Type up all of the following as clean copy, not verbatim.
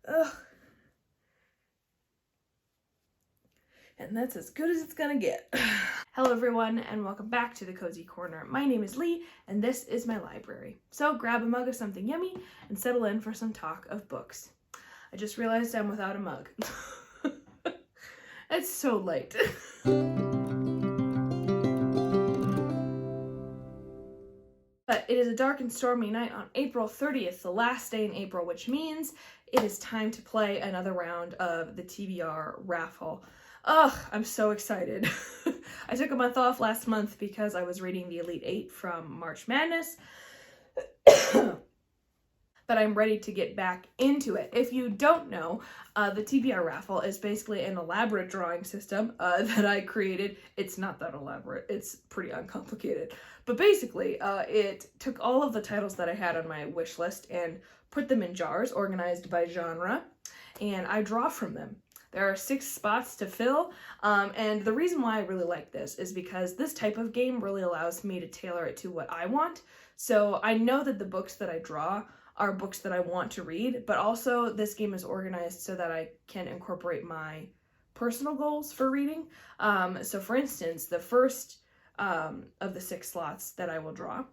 Ugh. And that's as good as it's gonna get. Hello everyone, and welcome back to the Cozy Corner. My name is Lee, and this is my library. So grab a mug of something yummy and settle in for some talk of books. I just realized I'm without a mug. It's so late. But it is a dark and stormy night on April 30th, the last day in April, which means it is time to play another round of the TBR Raffle. Ugh, I'm so excited. I took a month off last month because I was reading the Elite 8 from March Madness. But I'm ready to get back into it. If you don't know, the TBR Raffle is basically an elaborate drawing system that I created. It's not that elaborate. It's pretty uncomplicated. But basically, it took all of the titles that I had on my wish list and put them in jars organized by genre, and I draw from them. There are 6 spots to fill, and the reason why I really like this is because this type of game really allows me to tailor it to what I want. So I know that the books that I draw are books that I want to read, but also this game is organized so that I can incorporate my personal goals for reading. So for instance, the first of the 6 slots that I will draw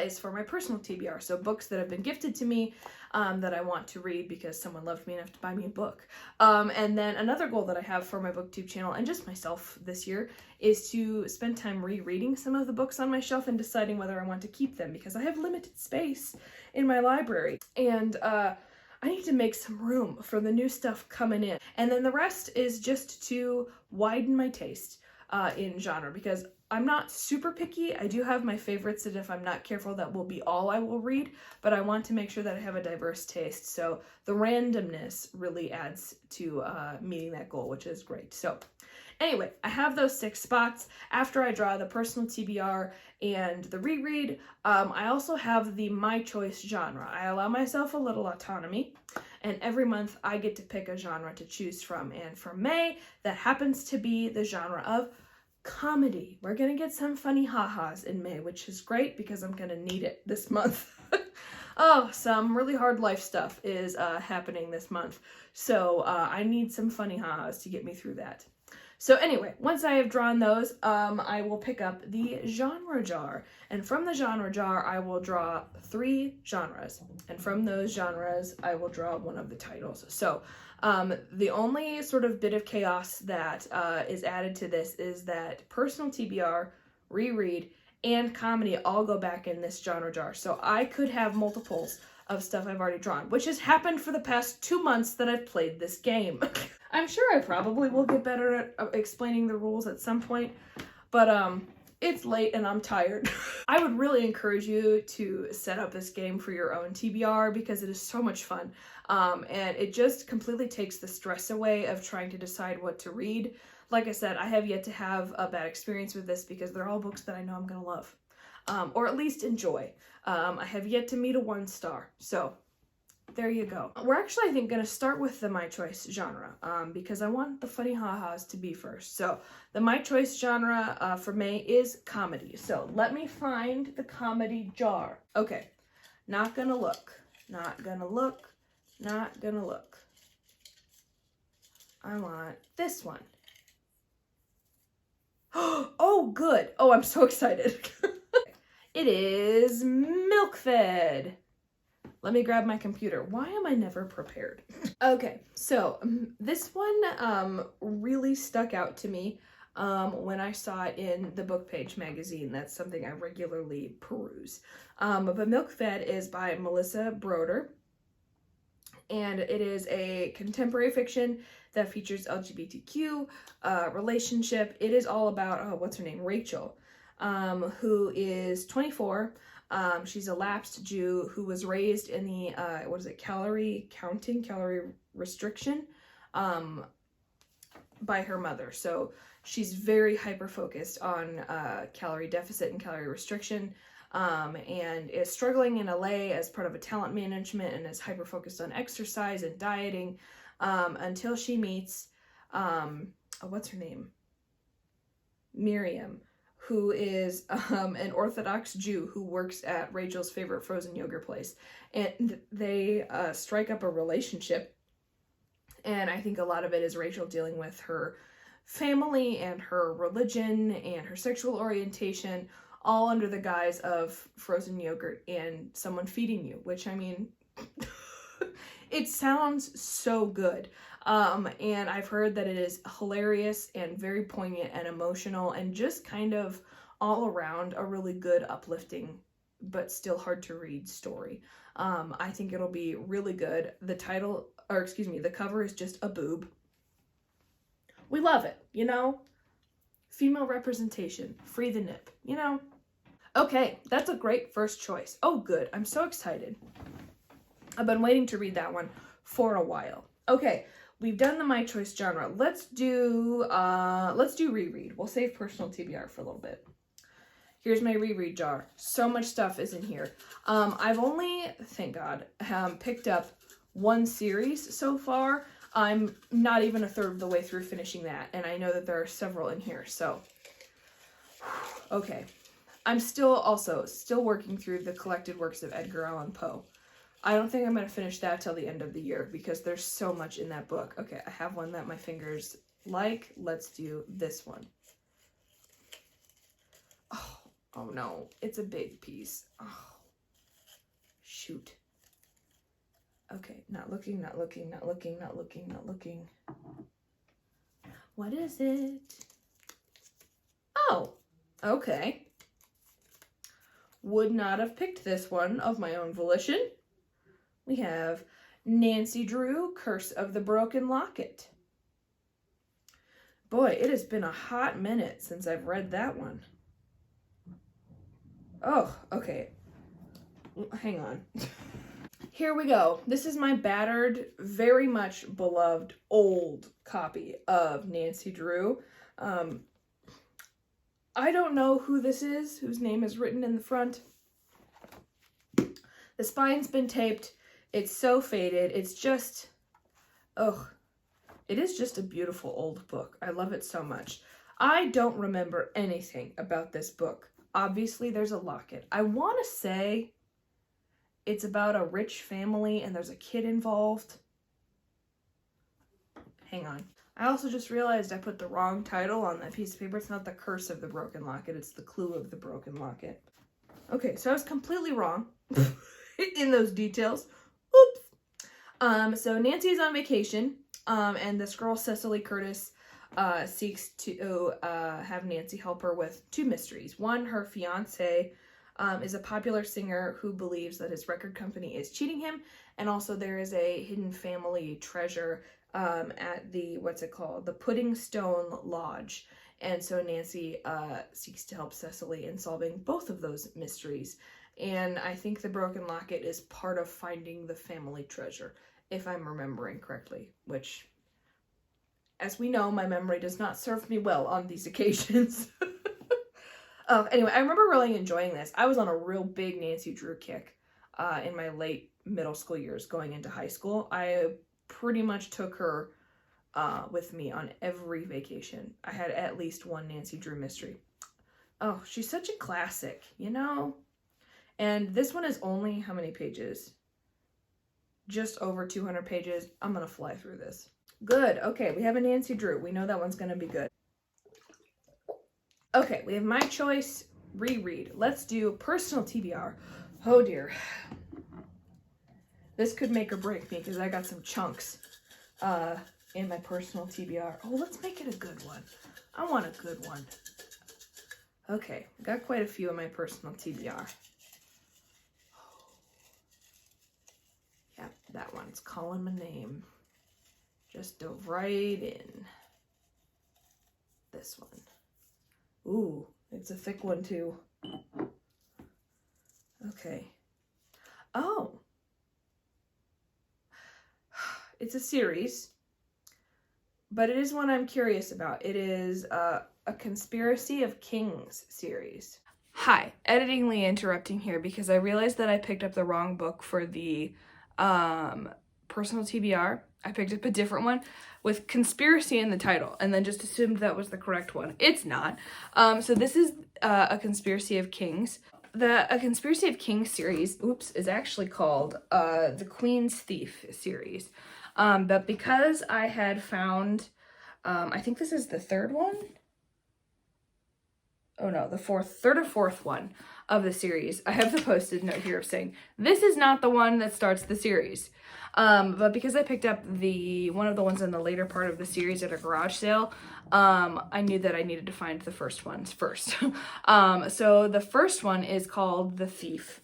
is for my personal TBR, so books that have been gifted to me that I want to read because someone loved me enough to buy me a book. And then another goal that I have for my booktube channel and just myself this year is to spend time rereading some of the books on my shelf and deciding whether I want to keep them because I have limited space in my library. And I need to make some room for the new stuff coming in. And then the rest is just to widen my taste in genre because I'm not super picky. I do have my favorites that if I'm not careful that will be all I will read, but I want to make sure that I have a diverse taste. So the randomness really adds to meeting that goal, which is great. So anyway, I have those 6 spots. After I draw the personal TBR and the reread, I also have the my choice genre. I allow myself a little autonomy, and every month I get to pick a genre to choose from. And for May, that happens to be the genre of comedy. We're gonna get some funny ha-has in May, which is great because I'm gonna need it this month. Oh, some really hard life stuff is happening this month, so I need some funny ha-has to get me through that. So anyway, once I have drawn those, I will pick up the genre jar, and from the genre jar I will draw 3 genres, and from those genres I will draw one of the titles. So the only sort of bit of chaos that is added to this is that personal TBR, reread, and comedy all go back in this genre jar. So I could have multiples of stuff I've already drawn, which has happened for the past 2 months that I've played this game. I'm sure I probably will get better at explaining the rules at some point, but it's late and I'm tired. I would really encourage you to set up this game for your own TBR because it is so much fun. And it just completely takes the stress away of trying to decide what to read. Like I said, I have yet to have a bad experience with this because they're all books that I know I'm gonna love, or at least enjoy. I have yet to meet a 1-star, so there you go. We're actually, I think, gonna start with the my choice genre because I want the funny ha-has to be first. So the my choice genre for May is comedy. So let me find the comedy jar. Okay, not gonna look, not gonna look, not gonna look. I want this one. Oh, good. Oh, I'm so excited. It is Milk Fed. Let me grab my computer. Why am I never prepared? Okay, so this one really stuck out to me when I saw it in the Book Page magazine. That's something I regularly peruse. But Milk Fed is by Melissa Broder, and it is a contemporary fiction that features LGBTQ relationship. It is all about, what's her name? Rachel, who is 24. She's a lapsed Jew who was raised in the, calorie counting, calorie restriction by her mother. So she's very hyper-focused on calorie deficit and calorie restriction, and is struggling in LA as part of a talent management and is hyper-focused on exercise and dieting until she meets, what's her name? Miriam, who is an Orthodox Jew who works at Rachel's favorite frozen yogurt place. And they strike up a relationship. And I think a lot of it is Rachel dealing with her family and her religion and her sexual orientation, all under the guise of frozen yogurt and someone feeding you, which, I mean, it sounds so good. And I've heard that it is hilarious and very poignant and emotional and just kind of all around a really good, uplifting, but still hard to read story. I think it'll be really good. The cover is just a boob. We love it, you know? Female representation, free the nip, you know? Okay, that's a great first choice. Oh, good. I'm so excited. I've been waiting to read that one for a while. Okay, we've done the My Choice genre. Let's do Reread. We'll save personal TBR for a little bit. Here's my Reread jar. So much stuff is in here. I've only, thank God, picked up one series so far. I'm not even a third of the way through finishing that, and I know that there are several in here, so. Okay. I'm still working through the collected works of Edgar Allan Poe. I don't think I'm going to finish that till the end of the year because there's so much in that book. Okay, I have one that my fingers like. Let's do this one. Oh no, it's a big piece. Oh, shoot. Okay, not looking. What is it? Oh, okay. Would not have picked this one of my own volition. We have Nancy Drew, Curse of the Broken Locket. Boy, it has been a hot minute since I've read that one. Oh, okay. Hang on. Here we go. This is my battered, very much beloved old copy of Nancy Drew. I don't know who this is, whose name is written in the front. The spine's been taped. It's so faded. It's just, it is just a beautiful old book. I love it so much. I don't remember anything about this book. Obviously, there's a locket. I want to say it's about a rich family and there's a kid involved. Hang on. I also just realized I put the wrong title on that piece of paper. It's not the Curse of the Broken Locket. It's the Clue of the Broken Locket. Okay, so I was completely wrong in those details. Oops. So Nancy is on vacation, and this girl, Cecily Curtis, seeks to have Nancy help her with two mysteries. One, her fiance is a popular singer who believes that his record company is cheating him, and also there is a hidden family treasure at the, the Pudding Stone Lodge. And so Nancy seeks to help Cecily in solving both of those mysteries. And I think the Broken Locket is part of finding the family treasure, if I'm remembering correctly, which, as we know, my memory does not serve me well on these occasions. Anyway, I remember really enjoying this. I was on a real big Nancy Drew kick in my late middle school years going into high school. I pretty much took her with me on every vacation. I had at least one Nancy Drew mystery. Oh, she's such a classic, you know? And this one is only, how many pages? Just over 200 pages. I'm gonna fly through this. Good, okay, we have a Nancy Drew. We know that one's gonna be good. Okay, we have My Choice, Reread. Let's do personal TBR. Oh dear. This could make or break me because I got some chunks in my personal TBR. Oh, let's make it a good one. I want a good one. Okay, got quite a few in my personal TBR. Yeah, that one's calling my name. Just dove right in. This one. Ooh, it's a thick one too. Okay. Oh. It's a series, but it is one I'm curious about. It is a Conspiracy of Kings series. Hi, editingly interrupting here because I realized that I picked up the wrong book for the personal TBR. I picked up a different one with conspiracy in the title and then just assumed that was the correct one. It's not. So this is A Conspiracy of Kings. A Conspiracy of Kings series, is actually called the Queen's Thief series. But because I had found, I think this is the third one. Oh no, the third or fourth one of the series. I have the Post-it note here saying, this is not the one that starts the series. But because I picked up one of the ones in the later part of the series at a garage sale, I knew that I needed to find the first ones first. So the first one is called The Thief,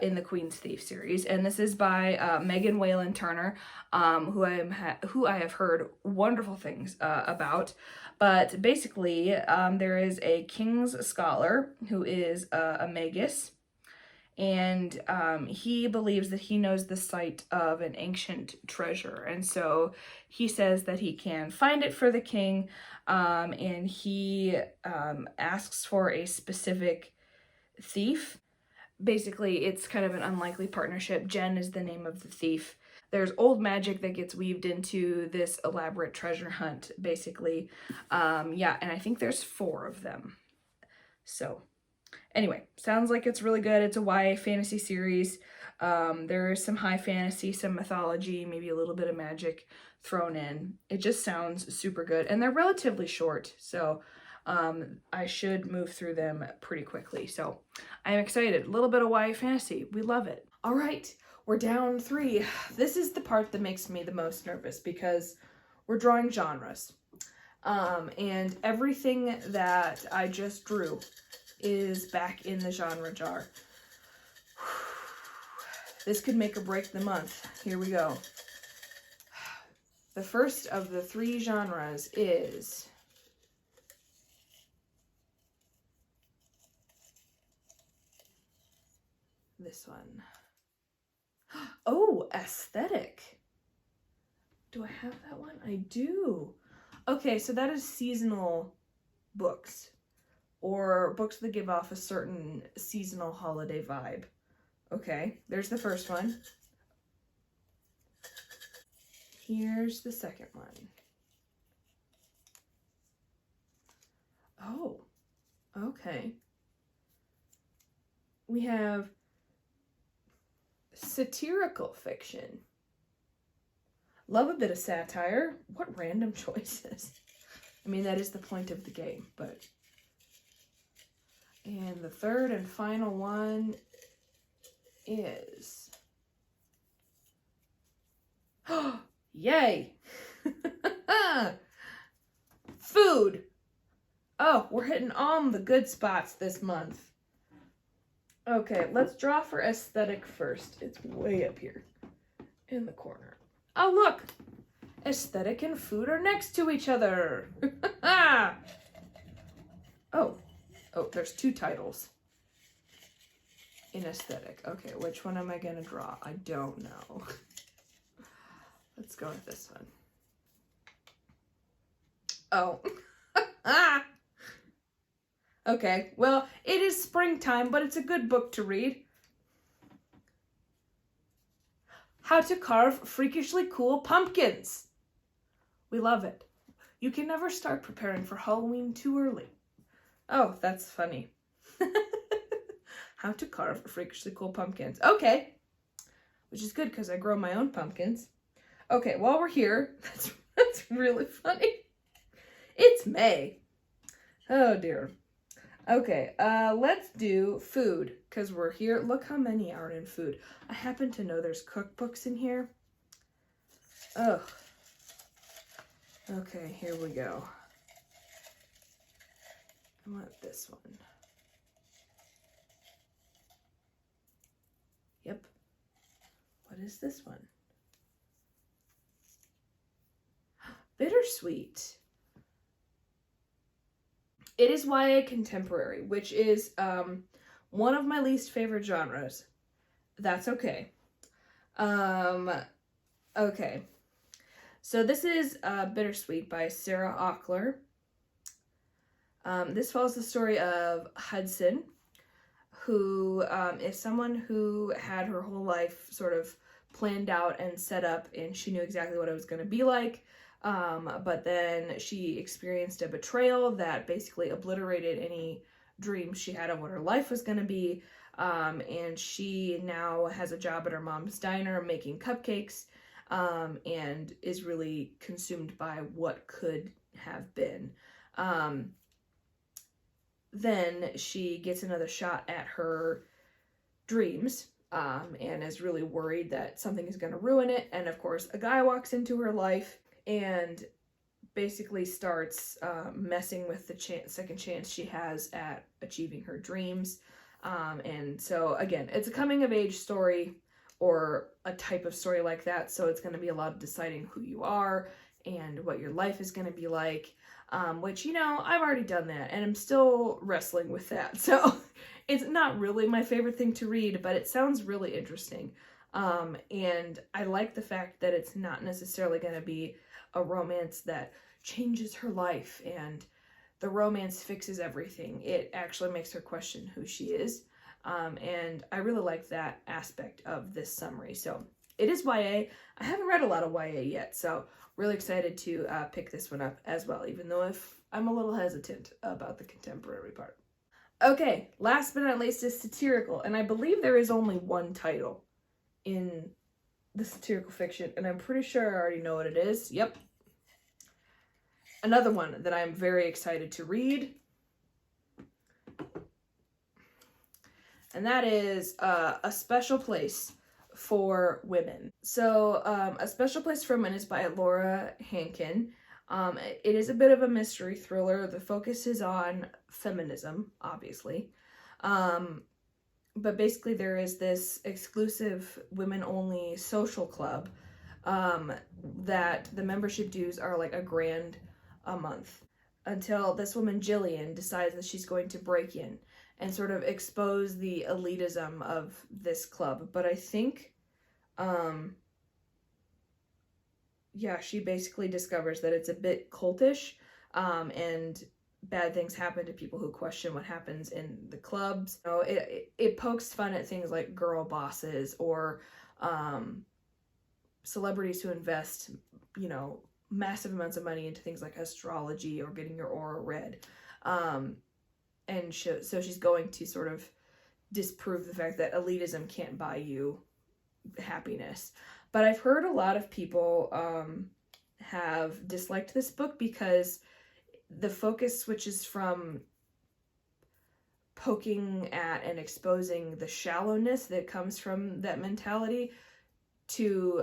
in the Queen's Thief series, and this is by Megan Whalen Turner, who I have heard wonderful things about. But basically, there is a king's scholar who is a magus, and he believes that he knows the site of an ancient treasure, and so he says that he can find it for the king, and he asks for a specific thief. Basically, it's kind of an unlikely partnership. Jen is the name of the thief. There's old magic that gets weaved into this elaborate treasure hunt, basically. Yeah, and I think there's 4 of them. So, anyway, sounds like it's really good. It's a YA fantasy series. There is some high fantasy, some mythology, maybe a little bit of magic thrown in. It just sounds super good. And they're relatively short, so I should move through them pretty quickly. So I'm excited. A little bit of YA fantasy. We love it. All right, we're down 3. This is the part that makes me the most nervous because we're drawing genres. And everything that I just drew is back in the genre jar. This could make or break the month. Here we go. The first of the 3 genres is this one. Oh, aesthetic. Do I have that one? I do. Okay, so that is seasonal books, or books that give off a certain seasonal holiday vibe. Okay, there's the first one. Here's the second one. Oh, okay. We have satirical fiction. Love a bit of satire. What random choices. I mean, that is the point of the game, but... And the third and final one is... Yay! Food! Oh, we're hitting all the good spots this month. Okay, let's draw for aesthetic first. It's way up here in the corner. Oh, look! Aesthetic and food are next to each other. Oh, there's 2 titles in aesthetic. Okay, which one am I gonna draw? I don't know. Let's go with this one. Oh. Okay, well, it is springtime, but it's a good book to read. How to Carve Freakishly Cool Pumpkins. We love it. You can never start preparing for Halloween too early. Oh, that's funny. How to Carve Freakishly Cool Pumpkins. Okay, which is good because I grow my own pumpkins. Okay, while we're here, that's really funny. It's May. Oh dear. Okay, let's do food, because we're here. Look how many are in food. I happen to know there's cookbooks in here. Oh. Okay, here we go. I want this one. Yep. What is this one? Bittersweet. It is YA contemporary, which is one of my least favorite genres. That's okay. Okay. So this is Bittersweet by Sarah Ockler. This follows the story of Hudson, who is someone who had her whole life sort of planned out and set up, and she knew exactly what it was going to be like. But then she experienced a betrayal that basically obliterated any dreams she had of what her life was going to be. And she now has a job at her mom's diner making cupcakes, and is really consumed by what could have been. Then she gets another shot at her dreams, and is really worried that something is going to ruin it. And of course, a guy walks into her life and basically starts messing with the second chance she has at achieving her dreams. And so again, it's a coming of age story, or a type of story like that. So it's going to be a lot of deciding who you are and what your life is going to be like. Which, you know, I've already done that and I'm still wrestling with that. So it's not really my favorite thing to read, but it sounds really interesting. And I like the fact that it's not necessarily going to be a romance that changes her life and the romance fixes everything. It actually makes her question who she is. And I really like that aspect of this summary. So it is YA. I haven't read a lot of YA yet, so really excited to pick this one up as well, even though if I'm a little hesitant about the contemporary part. Okay, last but not least is satirical, and I believe there is only one title in the satirical fiction, and I'm pretty sure I already know what it is. Yep. Another one that I'm very excited to read, and that is A Special Place for Women. So A Special Place for Women is by Laura Hankin. It is a bit of a mystery thriller. The focus is on feminism, obviously. But basically there is this exclusive women-only social club that the membership dues are like $1,000 a month, until this woman Jillian decides that she's going to break in and sort of expose the elitism of this club. But I think, yeah, she basically discovers that it's a bit cultish, and bad things happen to people who question what happens in the clubs. So it pokes fun at things like girl bosses, or celebrities who invest, you know, massive amounts of money into things like astrology or getting your aura read. And so she's going to sort of disprove the fact that elitism can't buy you happiness. But I've heard a lot of people have disliked this book because the focus switches from poking at and exposing the shallowness that comes from that mentality to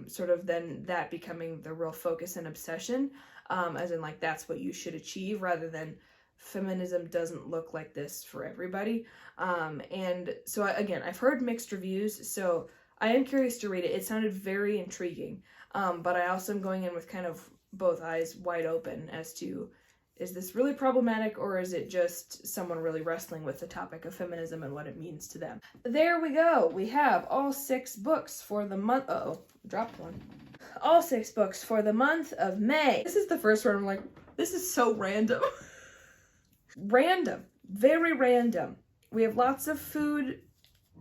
sort of then that becoming the real focus and obsession, as in like that's what you should achieve, rather than feminism doesn't look like this for everybody. And so again, I've heard mixed reviews, so I am curious to read it. It sounded very intriguing, but I also am going in with kind of both eyes wide open as to, is this really problematic, or is it just someone really wrestling with the topic of feminism and what it means to them? There we go. We have all 6 books for the month. Uh-oh, dropped one. All 6 books for the month of May. This is the first one I'm like, this is so random. Random. Very random. We have lots of food,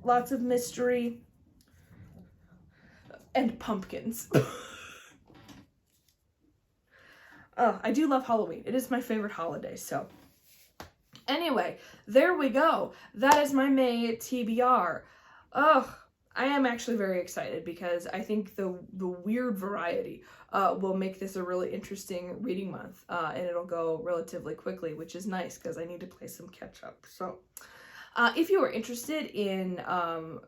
lots of mystery, and pumpkins. Oh, I do love Halloween. It is my favorite holiday, so. Anyway, there we go. That is my May TBR. Oh, I am actually very excited because I think the weird variety will make this a really interesting reading month, and it'll go relatively quickly, which is nice because I need to play some catch up. So if you are interested in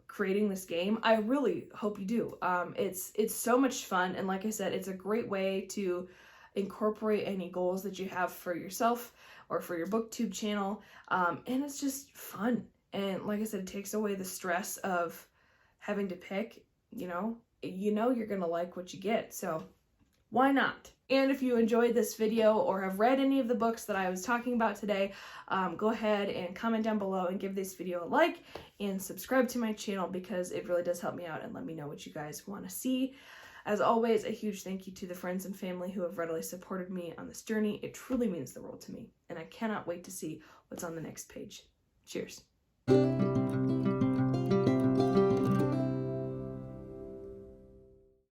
creating this game, I really hope you do. It's so much fun, and like I said, it's a great way to incorporate any goals that you have for yourself or for your booktube channel, and it's just fun. And like I said, it takes away the stress of having to pick. You know you're gonna like what you get, so why not? And if you enjoyed this video or have read any of the books that I was talking about today, go ahead and comment down below and give this video a like and subscribe to my channel, because it really does help me out and let me know what you guys want to see. As always, a huge thank you to the friends and family who have readily supported me on this journey. It truly means the world to me, and I cannot wait to see what's on the next page. Cheers.